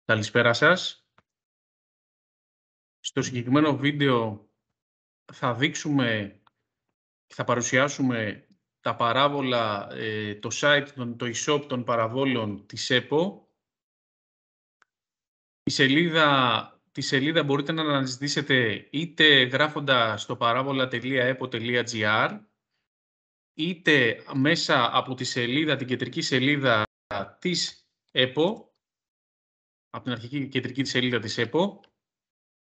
Καλησπέρα σας. Στο συγκεκριμένο βίντεο θα δείξουμε και θα παρουσιάσουμε τα παράβολα, το site, το e-shop των παραβόλων της EPO. Τη σελίδα μπορείτε να αναζητήσετε είτε γράφοντας στο parabola.epo.gr είτε μέσα από τη σελίδα, την κεντρική σελίδα της EPO, από την αρχική κεντρική της σελίδα της EPO,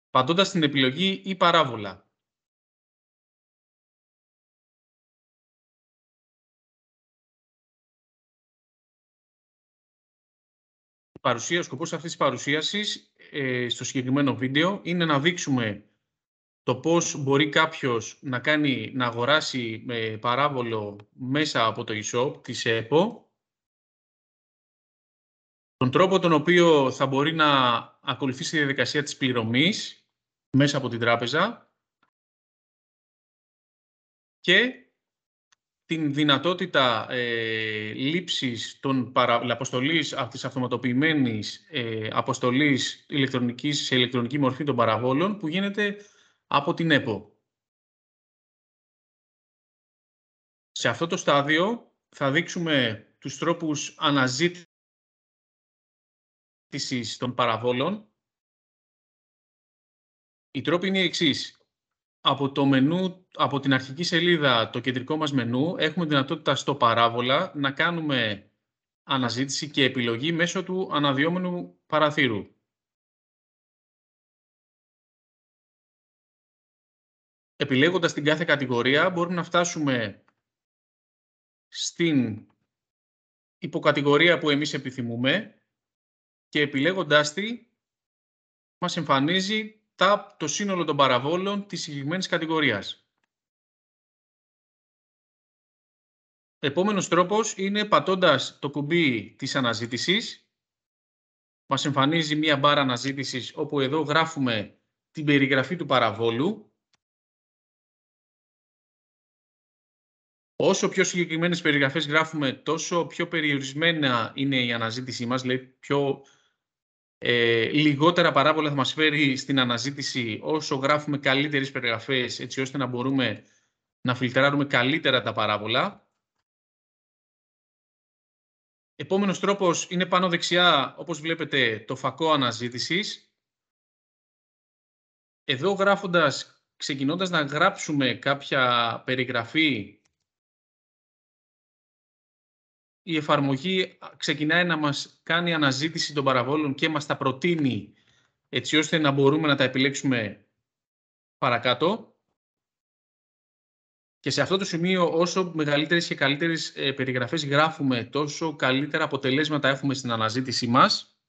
πατώντας την επιλογή «Η παράβολα». Ο σκοπός αυτής της παρουσίασης στο συγκεκριμένο βίντεο είναι να δείξουμε το πώς μπορεί κάποιος να αγοράσει παράβολο μέσα από το e-shop της EPO, τον τρόπο τον οποίο θα μπορεί να ακολουθήσει τη διαδικασία της πληρωμής μέσα από την τράπεζα και την δυνατότητα λήψης αποστολής της αυτοματοποιημένης αποστολής σε ηλεκτρονική μορφή των παραβόλων που γίνεται από την EPO. Σε αυτό το στάδιο θα δείξουμε τους τρόπους αναζήτησης των παραβόλων. Οι τρόποι είναι οι εξής. Από την αρχική σελίδα, το κεντρικό μας μενού, έχουμε δυνατότητα στο παράβολα να κάνουμε αναζήτηση και επιλογή μέσω του αναδυόμενου παραθύρου. Επιλέγοντας την κάθε κατηγορία, μπορούμε να φτάσουμε στην υποκατηγορία που εμείς επιθυμούμε και επιλέγοντάς τη, μας εμφανίζει το σύνολο των παραβόλων της συγκεκριμένης κατηγορίας. Επόμενος τρόπος είναι πατώντας το κουμπί της αναζήτησης. Μας εμφανίζει μία μπάρα αναζήτησης όπου εδώ γράφουμε την περιγραφή του παραβόλου. Όσο πιο συγκεκριμένες περιγραφές γράφουμε, τόσο πιο περιορισμένα είναι η αναζήτησή μας, δηλαδή λιγότερα παράβολα θα μας φέρει στην αναζήτηση όσο γράφουμε καλύτερες περιγραφές, έτσι ώστε να μπορούμε να φιλτράρουμε καλύτερα τα παράβολα. Επόμενος τρόπος είναι πάνω δεξιά, όπως βλέπετε, το φακό αναζήτησης. Εδώ ξεκινώντας να γράψουμε κάποια περιγραφή, η εφαρμογή ξεκινάει να μας κάνει αναζήτηση των παραβόλων και μας τα προτείνει, έτσι ώστε να μπορούμε να τα επιλέξουμε παρακάτω. Και σε αυτό το σημείο, όσο μεγαλύτερες και καλύτερες περιγραφές γράφουμε, τόσο καλύτερα αποτελέσματα έχουμε στην αναζήτησή μας.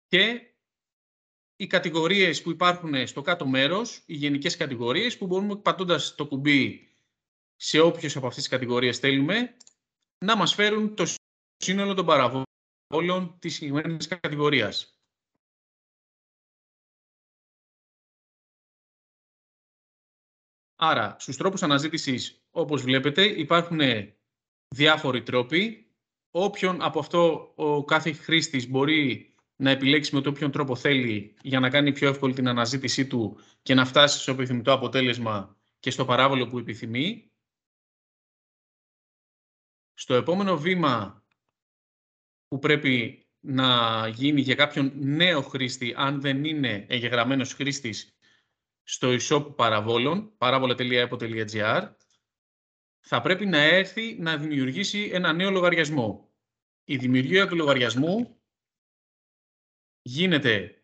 Και οι κατηγορίες που υπάρχουν στο κάτω μέρος, οι γενικές κατηγορίες, που μπορούμε πατώντας το κουμπί σε όποιες από αυτές τις κατηγορίες θέλουμε, να μας φέρουν το σύνολο των παραβόλων της συγκεκριμένης κατηγορίας. Άρα, στους τρόπους αναζήτησης, όπως βλέπετε, υπάρχουν διάφοροι τρόποι. Όποιον από αυτό ο κάθε χρήστης μπορεί να επιλέξει με το όποιον τρόπο θέλει για να κάνει πιο εύκολη την αναζήτησή του και να φτάσει στο επιθυμητό αποτέλεσμα και στο παράβολο που επιθυμεί. Στο επόμενο βήμα που πρέπει να γίνει για κάποιον νέο χρήστη, αν δεν είναι εγγεγραμμένος χρήστης στο e-shop παραβόλων, parabola.epo.gr, θα πρέπει να έρθει να δημιουργήσει ένα νέο λογαριασμό. Η δημιουργία του λογαριασμού γίνεται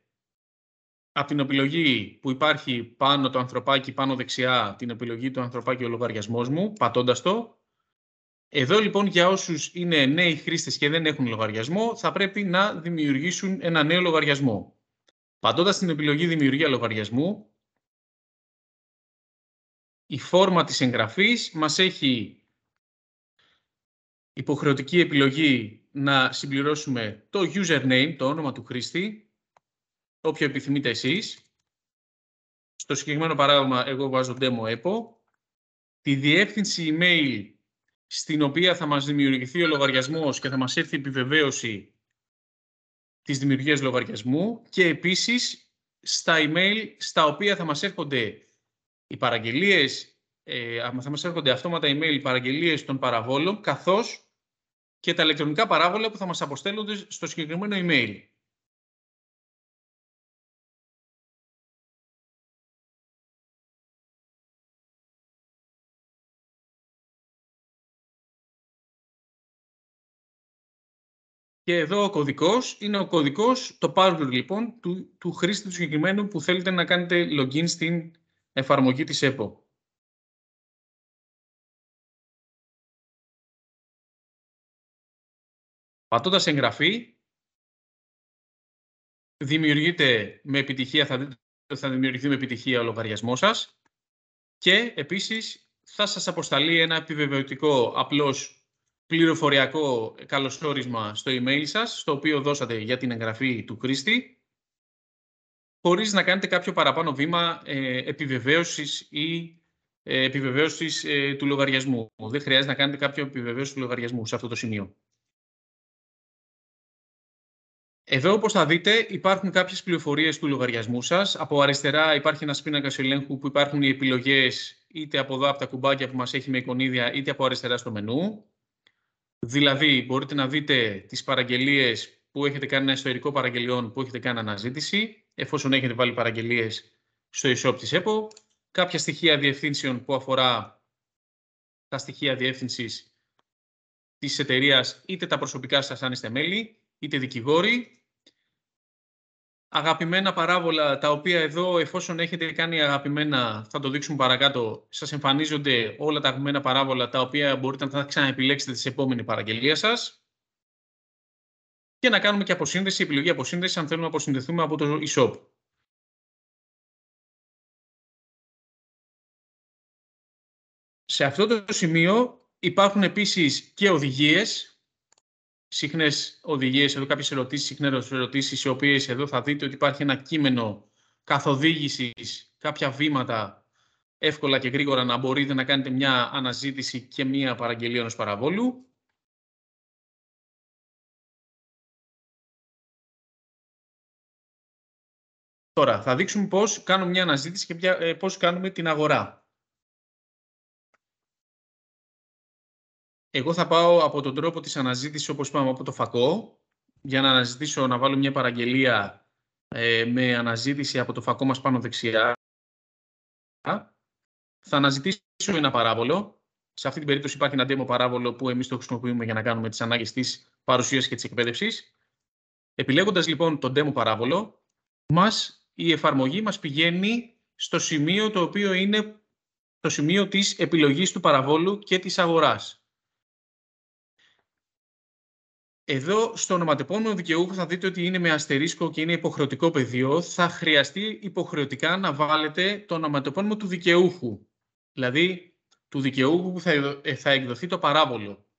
από την επιλογή που υπάρχει πάνω το ανθρωπάκι, πάνω δεξιά, την επιλογή του ανθρωπάκι ο λογαριασμός μου, πατώντας το. Εδώ λοιπόν για όσους είναι νέοι χρήστες και δεν έχουν λογαριασμό, θα πρέπει να δημιουργήσουν ένα νέο λογαριασμό. Πατώντας την επιλογή δημιουργία λογαριασμού, η φόρμα της εγγραφής μας έχει υποχρεωτική επιλογή να συμπληρώσουμε το username, το όνομα του χρήστη, όποιο επιθυμείτε εσείς. Στο συγκεκριμένο παράδειγμα, εγώ βάζω demo EPO. Τη διεύθυνση email στην οποία θα μας δημιουργηθεί ο λογαριασμός και θα μας έρθει η επιβεβαίωση της δημιουργίας λογαριασμού, και επίσης στα email στα οποία θα μας έρχονται οι παραγγελίες, θα μας έρχονται αυτόματα email οι παραγγελίες των παραβόλων, καθώς και τα ηλεκτρονικά παράβολα που θα μας αποστέλλονται στο συγκεκριμένο email. Και εδώ ο κωδικός είναι ο κωδικός, το password λοιπόν, του χρήστη του συγκεκριμένου που θέλετε να κάνετε login στην εφαρμογή της EPO. Πατώντας εγγραφή, δημιουργείται με επιτυχία, θα δημιουργηθεί με επιτυχία ο λογαριασμός σας, και επίσης θα σας αποσταλεί ένα επιβεβαιωτικό απλώς πληροφοριακό καλωσόρισμα στο email σας, στο οποίο δώσατε για την εγγραφή του χρήστη, χωρίς να κάνετε κάποιο παραπάνω βήμα επιβεβαίωσης του λογαριασμού. Δεν χρειάζεται να κάνετε κάποιο επιβεβαίωση του λογαριασμού σε αυτό το σημείο. Εδώ, όπως θα δείτε, υπάρχουν κάποιες πληροφορίες του λογαριασμού σας. Από αριστερά υπάρχει ένας πίνακας ελέγχου που υπάρχουν οι επιλογές είτε από εδώ από τα κουμπάκια που μας έχει με εικονίδια, είτε από αριστερά στο μενού. Δηλαδή, μπορείτε να δείτε τις παραγγελίες που έχετε κάνει, ένα ιστορικό παραγγελιών που έχετε κάνει αναζήτηση, εφόσον έχετε βάλει παραγγελίες στο e-shop της EPO, κάποια στοιχεία διευθύνσεων που αφορά τα στοιχεία διεύθυνσης της εταιρείας, είτε τα προσωπικά σας αν είστε μέλη, είτε δικηγόροι. Αγαπημένα παράβολα, τα οποία εδώ, εφόσον έχετε κάνει αγαπημένα, θα το δείξουμε παρακάτω, σας εμφανίζονται όλα τα αγαπημένα παράβολα, τα οποία μπορείτε να ξαναεπιλέξετε στην επόμενη παραγγελία σας. Και να κάνουμε και αποσύνδεση, επιλογή αποσύνδεση, αν θέλουμε να αποσυνδεθούμε από το e-shop. Σε αυτό το σημείο υπάρχουν επίσης και οδηγίες, συχνές οδηγίες, εδώ κάποιες ερωτήσεις, συχνές ερωτήσεις, οι οποίες εδώ θα δείτε ότι υπάρχει ένα κείμενο καθοδήγησης, κάποια βήματα εύκολα και γρήγορα να μπορείτε να κάνετε μια αναζήτηση και μια παραγγελία ενός παραβόλου. Τώρα θα δείξουμε πώς κάνουμε μια αναζήτηση και πώς κάνουμε την αγορά. Εγώ θα πάω από τον τρόπο της αναζήτησης, όπως είπαμε, από το φακό, για να αναζητήσω, να βάλω μια παραγγελία με αναζήτηση από το φακό μας πάνω δεξιά. Θα αναζητήσω ένα παράβολο. Σε αυτή την περίπτωση υπάρχει ένα demo παράβολο που εμείς το χρησιμοποιούμε για να κάνουμε τις ανάγκες της παρουσίας και της εκπαίδευσης. Επιλέγοντας λοιπόν το demo παράβολο, η εφαρμογή μας πηγαίνει στο σημείο το οποίο είναι το σημείο της επιλογής του παραβόλου και της αγοράς. Εδώ στο ονοματεπώνυμο δικαιούχου θα δείτε ότι είναι με αστερίσκο και είναι υποχρεωτικό πεδίο. Θα χρειαστεί υποχρεωτικά να βάλετε το ονοματεπώνυμο του δικαιούχου. Δηλαδή του δικαιούχου που θα εκδοθεί το παράβολο.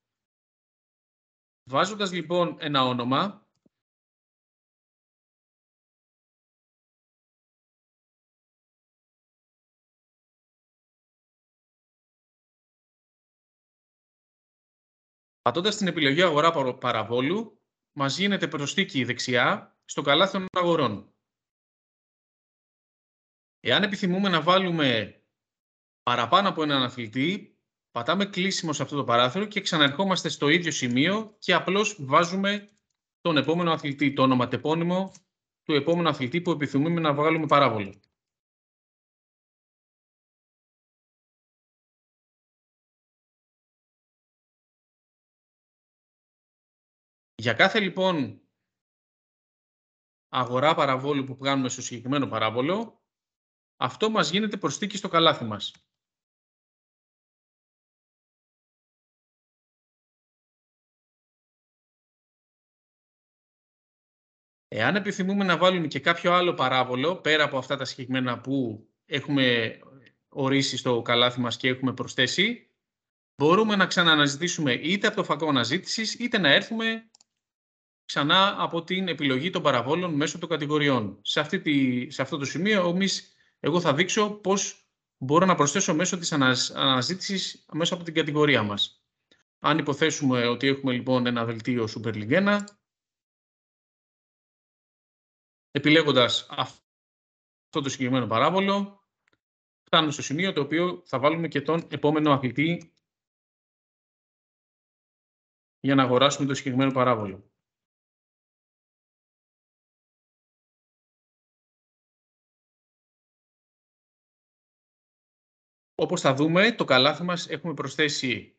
Βάζοντας λοιπόν ένα όνομα, πατώντας την επιλογή αγορά παραβόλου, μας γίνεται προσθήκη δεξιά στο καλάθι των αγορών. Εάν επιθυμούμε να βάλουμε παραπάνω από έναν αθλητή, πατάμε κλείσιμο σε αυτό το παράθυρο και ξαναρχόμαστε στο ίδιο σημείο και απλώς βάζουμε τον επόμενο αθλητή, το ονοματεπώνυμο του επόμενου αθλητή που επιθυμούμε να βγάλουμε παράβολο. Για κάθε λοιπόν αγορά παραβόλου που κάνουμε στο συγκεκριμένο παράβολο, αυτό μας γίνεται προσθήκη στο καλάθι μας. Εάν επιθυμούμε να βάλουμε και κάποιο άλλο παράβολο, πέρα από αυτά τα συγκεκριμένα που έχουμε ορίσει στο καλάθι μας και έχουμε προσθέσει, μπορούμε να ξανααναζητήσουμε είτε από το φακό αναζήτησης, είτε να έρθουμε ξανά από την επιλογή των παραβόλων μέσω των κατηγοριών. Σε αυτό το σημείο, εγώ θα δείξω πώς μπορώ να προσθέσω μέσω της αναζήτησης, μέσω από την κατηγορία μας. Αν υποθέσουμε ότι έχουμε λοιπόν ένα δελτίο Superlink 1, επιλέγοντας αυτό το συγκεκριμένο παράβολο, φτάνουμε στο σημείο το οποίο θα βάλουμε και τον επόμενο αθλητή για να αγοράσουμε το συγκεκριμένο παράβολο. Όπως θα δούμε, το καλάθι μας έχουμε προσθέσει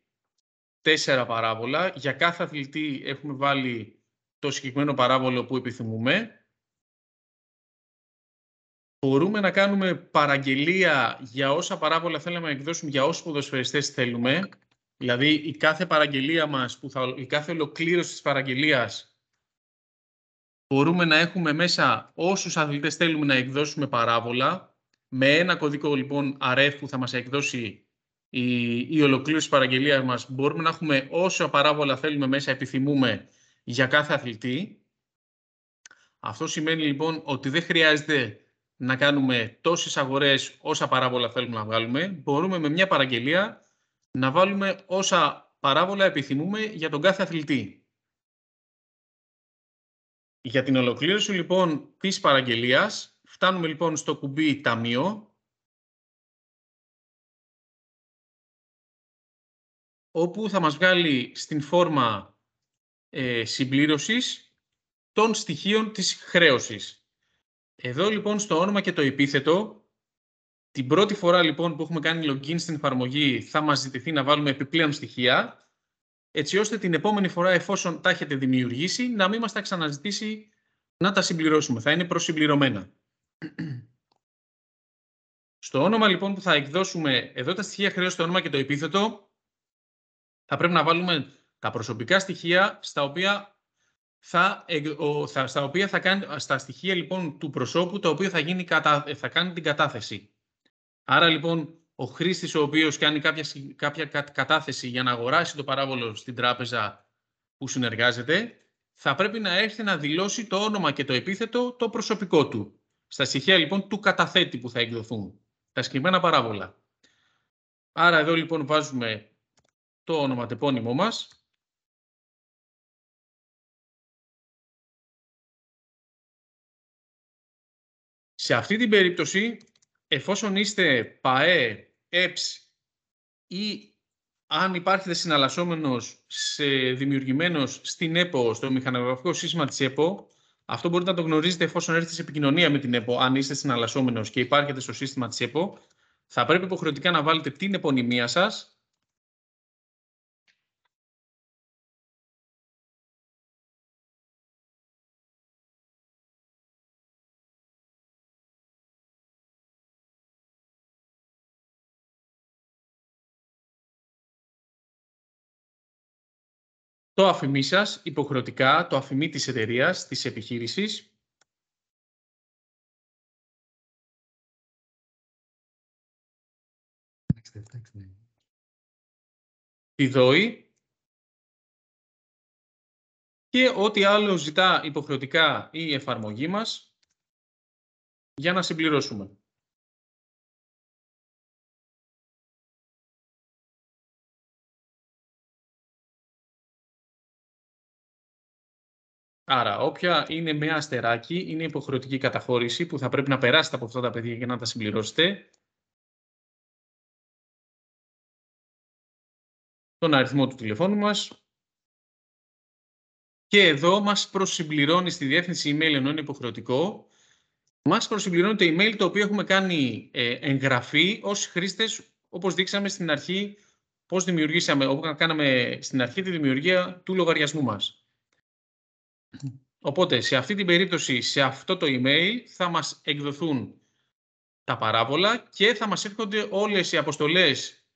4 παράβολα. Για κάθε αθλητή έχουμε βάλει το συγκεκριμένο παράβολο που επιθυμούμε. Μπορούμε να κάνουμε παραγγελία για όσα παράβολα θέλουμε να εκδώσουμε για όσους ποδοσφαιριστές θέλουμε. Δηλαδή, η κάθε παραγγελία μας, η κάθε ολοκλήρωση της παραγγελίας, μπορούμε να έχουμε μέσα όσους αθλητές θέλουμε να εκδώσουμε παράβολα. Με ένα κωδικό λοιπόν RF που θα μας εκδώσει η ολοκλήρωση της παραγγελίας μας, μπορούμε να έχουμε όσα παράβολα θέλουμε μέσα, επιθυμούμε για κάθε αθλητή. Αυτό σημαίνει λοιπόν ότι δεν χρειάζεται να κάνουμε τόσες αγορές όσα παράβολα θέλουμε να βγάλουμε. Μπορούμε με μια παραγγελία να βάλουμε όσα παράβολα επιθυμούμε για τον κάθε αθλητή. Για την ολοκλήρωση λοιπόν της παραγγελίας, φτάνουμε λοιπόν στο κουμπί Ταμείο, όπου θα μας βγάλει στην φόρμα συμπλήρωσης των στοιχείων της χρέωσης. Εδώ λοιπόν στο όνομα και το επίθετο, την πρώτη φορά λοιπόν που έχουμε κάνει login στην εφαρμογή θα μας ζητηθεί να βάλουμε επιπλέον στοιχεία, έτσι ώστε την επόμενη φορά εφόσον τα έχετε δημιουργήσει να μην μας τα ξαναζητήσει να τα συμπληρώσουμε. Θα είναι προσυμπληρωμένα. Στο όνομα λοιπόν που θα εκδώσουμε, εδώ τα στοιχεία χρέωση, το όνομα και το επίθετο, θα πρέπει να βάλουμε τα προσωπικά στοιχεία στα στοιχεία λοιπόν του προσώπου, τα οποία θα κάνει την κατάθεση. Άρα λοιπόν ο χρήστης ο οποίος κάνει κάποια κατάθεση για να αγοράσει το παράβολο στην τράπεζα που συνεργάζεται, θα πρέπει να έρθει να δηλώσει το όνομα και το επίθετο το προσωπικό του. Στα στοιχεία λοιπόν του καταθέτη που θα εκδοθούν, τα συγκεκριμένα παράβολα. Άρα εδώ λοιπόν βάζουμε το ονοματεπώνυμό μας. Σε αυτή την περίπτωση, εφόσον είστε ΠΑΕ, ΕΠΣ ή αν υπάρχετε συναλλασσόμενος δημιουργημένος στην ΕΠΟ, στο μηχανογραφικό σύστημα της ΕΠΟ, αυτό μπορείτε να το γνωρίζετε εφόσον έρθετε σε επικοινωνία με την ΕΠΟ. Αν είστε συναλλασσόμενος και υπάρχετε στο σύστημα της ΕΠΟ, θα πρέπει υποχρεωτικά να βάλετε την επωνυμία σας. Το αφημί σας, υποχρεωτικά, το αφημί της εταιρείας, της επιχείρησης. Τη ΔΟΗ. Και ό,τι άλλο ζητά υποχρεωτικά η εφαρμογή μας για να συμπληρώσουμε. Άρα, όποια είναι με αστεράκι, είναι υποχρεωτική καταχώρηση που θα πρέπει να περάσετε από αυτά τα πεδία για να τα συμπληρώσετε. Τον αριθμό του τηλεφώνου μας. Και εδώ μας προσυμπληρώνει στη διεύθυνση email, ενώ είναι υποχρεωτικό, μας προσυμπληρώνει το email το οποίο έχουμε κάνει εγγραφή ως χρήστες, όπως δείξαμε στην αρχή, πώς δημιουργήσαμε, όπως κάναμε στην αρχή τη δημιουργία του λογαριασμού μας. Οπότε, σε αυτή την περίπτωση, σε αυτό το email θα μας εκδοθούν τα παράβολα και θα μας έρχονται όλες οι αποστολές,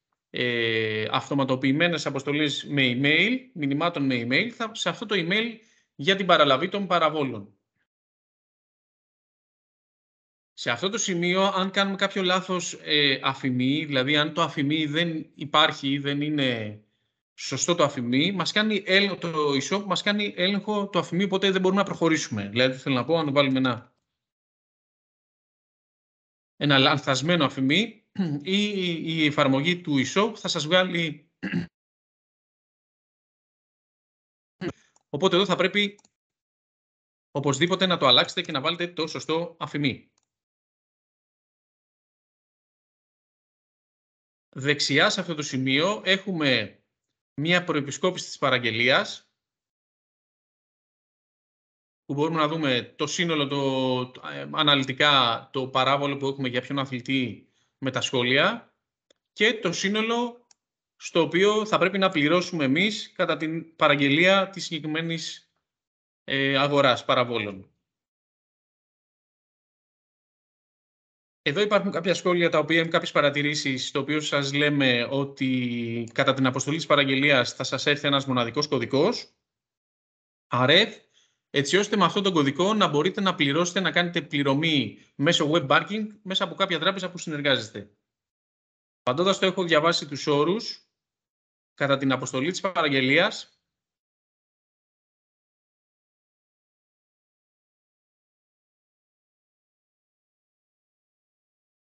αυτοματοποιημένες αποστολές με email, μηνυμάτων με email, σε αυτό το email για την παραλαβή των παραβόλων. Σε αυτό το σημείο, αν κάνουμε κάποιο λάθος αφημί, δηλαδή αν το αφημί δεν υπάρχει, δεν είναι σωστό το αφημί, το e-shop μας κάνει έλεγχο το αφημί, οπότε δεν μπορούμε να προχωρήσουμε. Δηλαδή, θέλω να πω, αν βάλουμε ένα λανθασμένο αφημί, ή η εφαρμογή του e-shop θα σας βγάλει Οπότε εδώ θα πρέπει οπωσδήποτε να το αλλάξετε και να βάλετε το σωστό αφημί. Δεξιά σε αυτό το σημείο έχουμε μία προεπισκόπηση της παραγγελίας, που μπορούμε να δούμε το σύνολο, αναλυτικά το παράβολο που έχουμε για ποιον αθλητή με τα σχόλια και το σύνολο στο οποίο θα πρέπει να πληρώσουμε εμείς κατά την παραγγελία της συγκεκριμένης αγοράς παραβόλων. Εδώ υπάρχουν κάποια σχόλια, τα οποία είναι κάποιες παρατηρήσεις, το οποίο σας λέμε ότι κατά την αποστολή της παραγγελίας θα σας έρθει ένας μοναδικός κωδικός, RF, έτσι ώστε με αυτόν τον κωδικό να μπορείτε να πληρώσετε, να κάνετε πληρωμή μέσω web banking μέσα από κάποια τράπεζα που συνεργάζεστε. Παντώντας το έχω διαβάσει τους όρους κατά την αποστολή της παραγγελίας.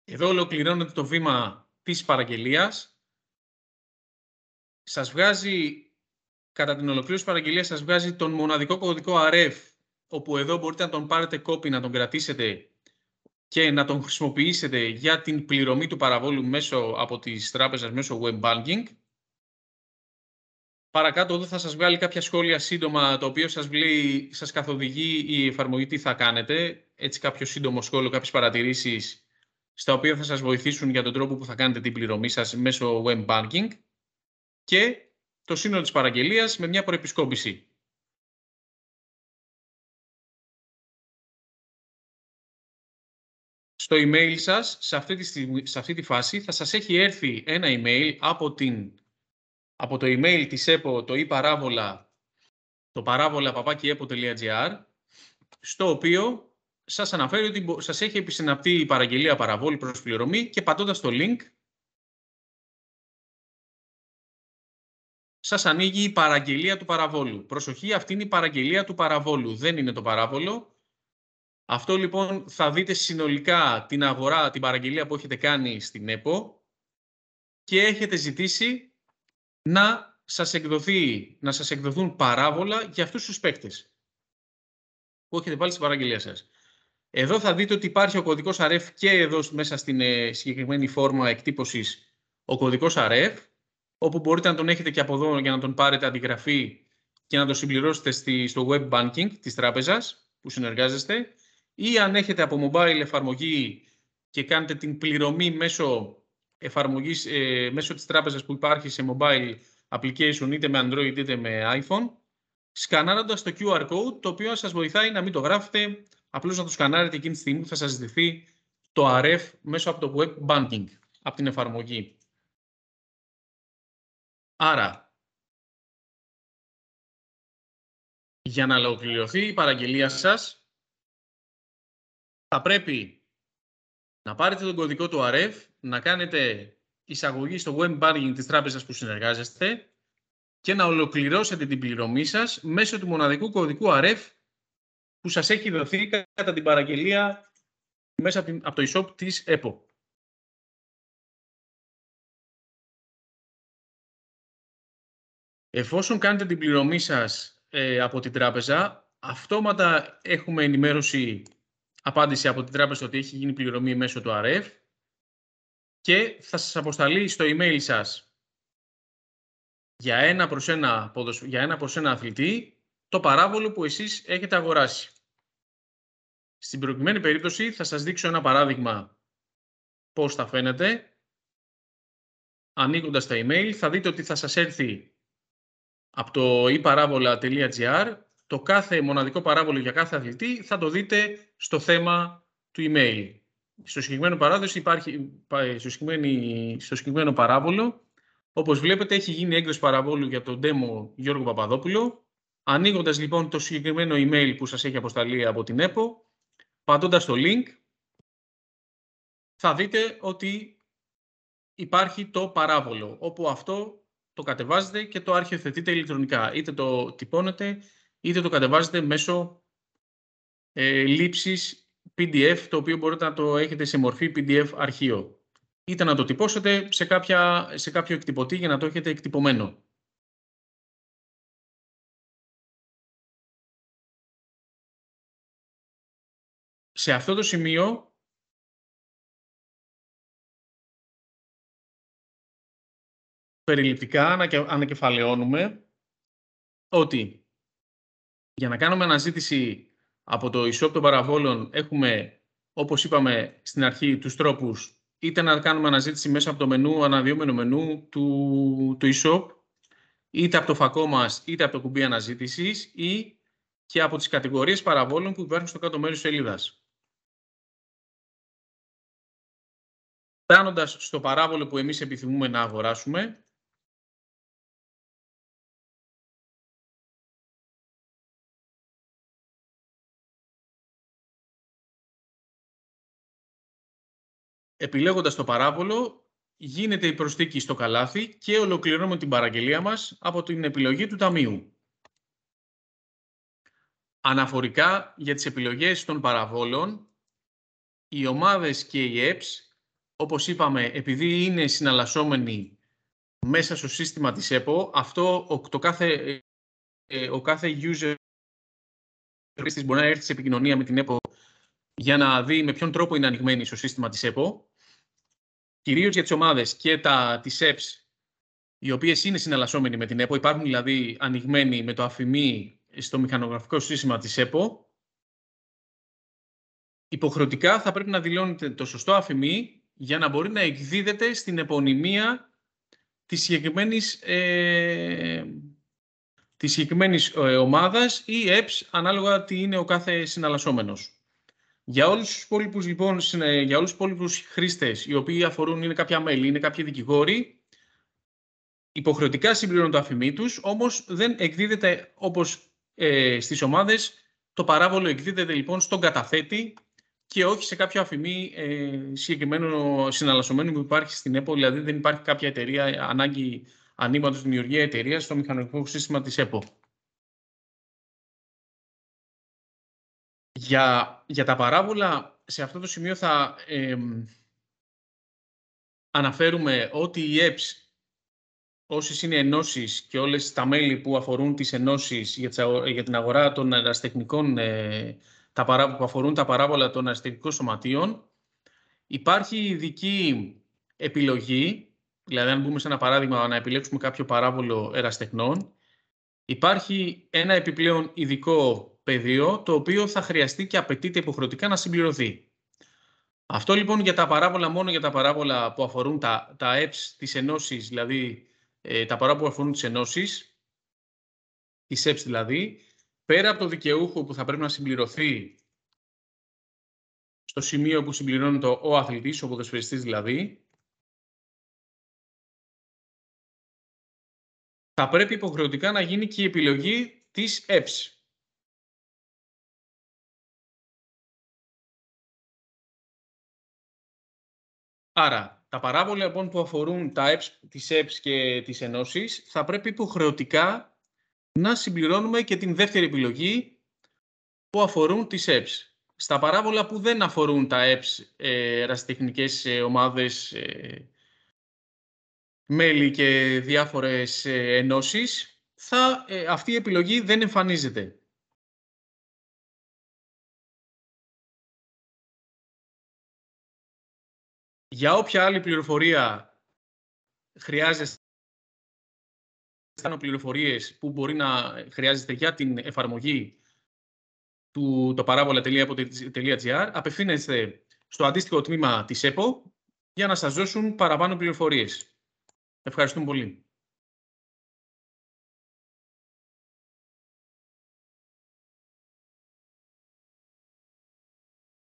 Εδώ ολοκληρώνεται το βήμα της παραγγελίας. Σας βγάζει, κατά την ολοκλήρωση της παραγγελίας, σας βγάζει τον μοναδικό κωδικό RF, όπου εδώ μπορείτε να τον πάρετε κόπη, να τον κρατήσετε και να τον χρησιμοποιήσετε για την πληρωμή του παραβόλου από τις τράπεζες μέσω web banking. Παρακάτω εδώ θα σας βγάλει κάποια σχόλια σύντομα, το οποίο σας καθοδηγεί η εφαρμογή τι θα κάνετε. Έτσι κάποιο σύντομο σχόλιο, κάποιες παρατηρήσεις, στα οποία θα σας βοηθήσουν για τον τρόπο που θα κάνετε την πληρωμή σας μέσω web banking και το σύνολο της παραγγελίας με μια προεπισκόπηση. Στο email σας, σε αυτή τη φάση, θα σας έχει έρθει ένα email από το email της ΕΠΟ, το e-παράβολα, το παράβολα@epo.gr, στο οποίο σας αναφέρει ότι σας έχει επισυναπτεί η παραγγελία παραβόλου προς πληρωμή και πατώντας το link σας ανοίγει η παραγγελία του παραβόλου. Προσοχή, αυτή είναι η παραγγελία του παραβόλου, δεν είναι το παράβολο. Αυτό λοιπόν θα δείτε συνολικά την αγορά, την παραγγελία που έχετε κάνει στην ΕΠΟ και έχετε ζητήσει να σας εκδοθούν παράβολα για αυτούς τους παίκτες που έχετε βάλει στην παραγγελία σας. Εδώ θα δείτε ότι υπάρχει ο κωδικός RF και εδώ μέσα στην συγκεκριμένη φόρμα εκτύπωσης ο κωδικός RF, όπου μπορείτε να τον έχετε και από εδώ για να τον πάρετε αντιγραφή και να το συμπληρώσετε στο web banking της τράπεζας που συνεργάζεστε, ή αν έχετε από mobile εφαρμογή και κάνετε την πληρωμή μέσω της τράπεζας που υπάρχει σε mobile application, είτε με Android είτε με iPhone, σκανάροντας το QR code, το οποίο σας βοηθάει να μην το γράφετε, απλώς να το σκανάρετε εκείνη τη στιγμή που θα σας ζητηθεί το RF μέσω από το web banking, από την εφαρμογή. Άρα, για να ολοκληρωθεί η παραγγελία σας, θα πρέπει να πάρετε τον κωδικό του RF, να κάνετε εισαγωγή στο web banking της τράπεζας που συνεργάζεστε και να ολοκληρώσετε την πληρωμή σας μέσω του μοναδικού κωδικού RF που σας έχει δοθεί κατά την παραγγελία μέσα από το e-shop της EPO. Εφόσον κάνετε την πληρωμή σας από την τράπεζα, αυτόματα έχουμε απάντηση από την τράπεζα ότι έχει γίνει πληρωμή μέσω του RF και θα σας αποσταλεί στο email σας για ένα προς ένα αθλητή το παράβολο που εσείς έχετε αγοράσει. Στην προκειμένη περίπτωση θα σας δείξω ένα παράδειγμα πώς θα φαίνεται. Ανοίγοντας τα email θα δείτε ότι θα σας έρθει από το eParabola.gr το κάθε μοναδικό παράβολο για κάθε αθλητή θα το δείτε στο θέμα του email. Στο συγκεκριμένο παράδοση στο συγκεκριμένο παράβολο, όπως βλέπετε, έχει γίνει έκδοση παραβόλου για τον demo Γιώργο Παπαδόπουλο. Ανοίγοντας λοιπόν το συγκεκριμένο email που σας έχει αποσταλεί από την ΕΠΟ, πατώντας το link, θα δείτε ότι υπάρχει το παράβολο, όπου αυτό το κατεβάζετε και το αρχιοθετείτε ηλεκτρονικά. Είτε το τυπώνετε, είτε το κατεβάζετε μέσω λήψης PDF, το οποίο μπορείτε να το έχετε σε μορφή PDF αρχείο. Είτε να το τυπώσετε σε κάποιο εκτυπωτή για να το έχετε εκτυπωμένο. Σε αυτό το σημείο περιληπτικά ανακεφαλαιώνουμε ότι για να κάνουμε αναζήτηση από το e-shop των παραβόλων έχουμε, όπως είπαμε στην αρχή, τους τρόπους είτε να κάνουμε αναζήτηση μέσα από το μενού, αναδυόμενο μενού του e-shop, είτε από το φακό μας, είτε από το κουμπί αναζήτησης ή και από τις κατηγορίες παραβόλων που υπάρχουν στο κάτω μέρος της σελίδας. Φτάνοντας στο παράβολο που εμείς επιθυμούμε να αγοράσουμε, επιλέγοντας το παράβολο, γίνεται η προσθήκη στο καλάθι και ολοκληρώνουμε την παραγγελία μας από την επιλογή του ταμείου. Αναφορικά για τις επιλογές των παραβόλων, οι ομάδες και οι apps, όπως είπαμε, επειδή είναι συναλλασσόμενοι μέσα στο σύστημα της EPO, αυτό ο κάθε user μπορεί να έρθει σε επικοινωνία με την EPO για να δει με ποιον τρόπο είναι ανοιγμένη στο σύστημα της EPO. Κυρίως για τις ομάδες και τις apps, οι οποίες είναι συναλλασσόμενοι με την EPO, υπάρχουν δηλαδή ανοιγμένοι με το αφημί στο μηχανογραφικό σύστημα της EPO, υποχρεωτικά θα πρέπει να δηλώνετε το σωστό αφημί για να μπορεί να εκδίδεται στην επωνυμία της συγκεκριμένης ομάδας ή apps, ανάλογα τι είναι ο κάθε συναλλασσόμενος. Για όλους τους υπόλοιπους, λοιπόν, για όλους τους υπόλοιπους χρήστες, οι οποίοι αφορούν είναι κάποια μέλη, είναι κάποιοι δικηγόροι, υποχρεωτικά συμπληρώνουν το αφημί τους, όμως δεν εκδίδεται όπως στις ομάδες. Το παράβολο εκδίδεται λοιπόν στον καταθέτη και όχι σε κάποιο αφημί συγκεκριμένο συναλλασσομένου που υπάρχει στην EPO, δηλαδή δεν υπάρχει κάποια εταιρεία ανάγκη ανοίγματος δημιουργία εταιρείας στο μηχανογραφικό σύστημα της EPO. Για τα παράβολα, σε αυτό το σημείο θα αναφέρουμε ότι οι apps, όσες είναι ενώσεις και όλες τα μέλη που αφορούν τις ενώσεις για την αγορά των αεραστεχνικών, που αφορούν τα παράβολα των αεραστεχνικών σωματείων, υπάρχει ειδική επιλογή, δηλαδή αν μπούμε σε ένα παράδειγμα να επιλέξουμε κάποιο παράβολο αεραστεχνών, υπάρχει ένα επιπλέον ειδικό πεδίο, το οποίο θα χρειαστεί και απαιτείται υποχρεωτικά να συμπληρωθεί. Αυτό λοιπόν για τα παράβολα, μόνο για τα παράβολα που αφορούν τα apps της ενώσης, δηλαδή τα παράβολα που αφορούν τις ενώσεις, τις apps δηλαδή, πέρα από το δικαιούχο που θα πρέπει να συμπληρωθεί στο σημείο που συμπληρώνει ο αθλητής, ο ποδοσφαιριστής δηλαδή, θα πρέπει υποχρεωτικά να γίνει και η επιλογή της apps. Άρα, τα παράβολα λοιπόν που αφορούν τις apps και τις ενώσεις θα πρέπει υποχρεωτικά να συμπληρώνουμε και την δεύτερη επιλογή που αφορούν τις apps. Στα παράβολα που δεν αφορούν τα apps, ερασιτεχνικές ομάδες, μέλη και διάφορες ενώσεις, αυτή η επιλογή δεν εμφανίζεται. Για όποια άλλη πληροφορία χρειάζεστε, πληροφορίες που μπορεί να χρειάζεστε για την εφαρμογή του το παράβολα.gr, απευθύνεστε στο αντίστοιχο τμήμα της EPO για να σας δώσουν παραπάνω πληροφορίες. Ευχαριστούμε πολύ.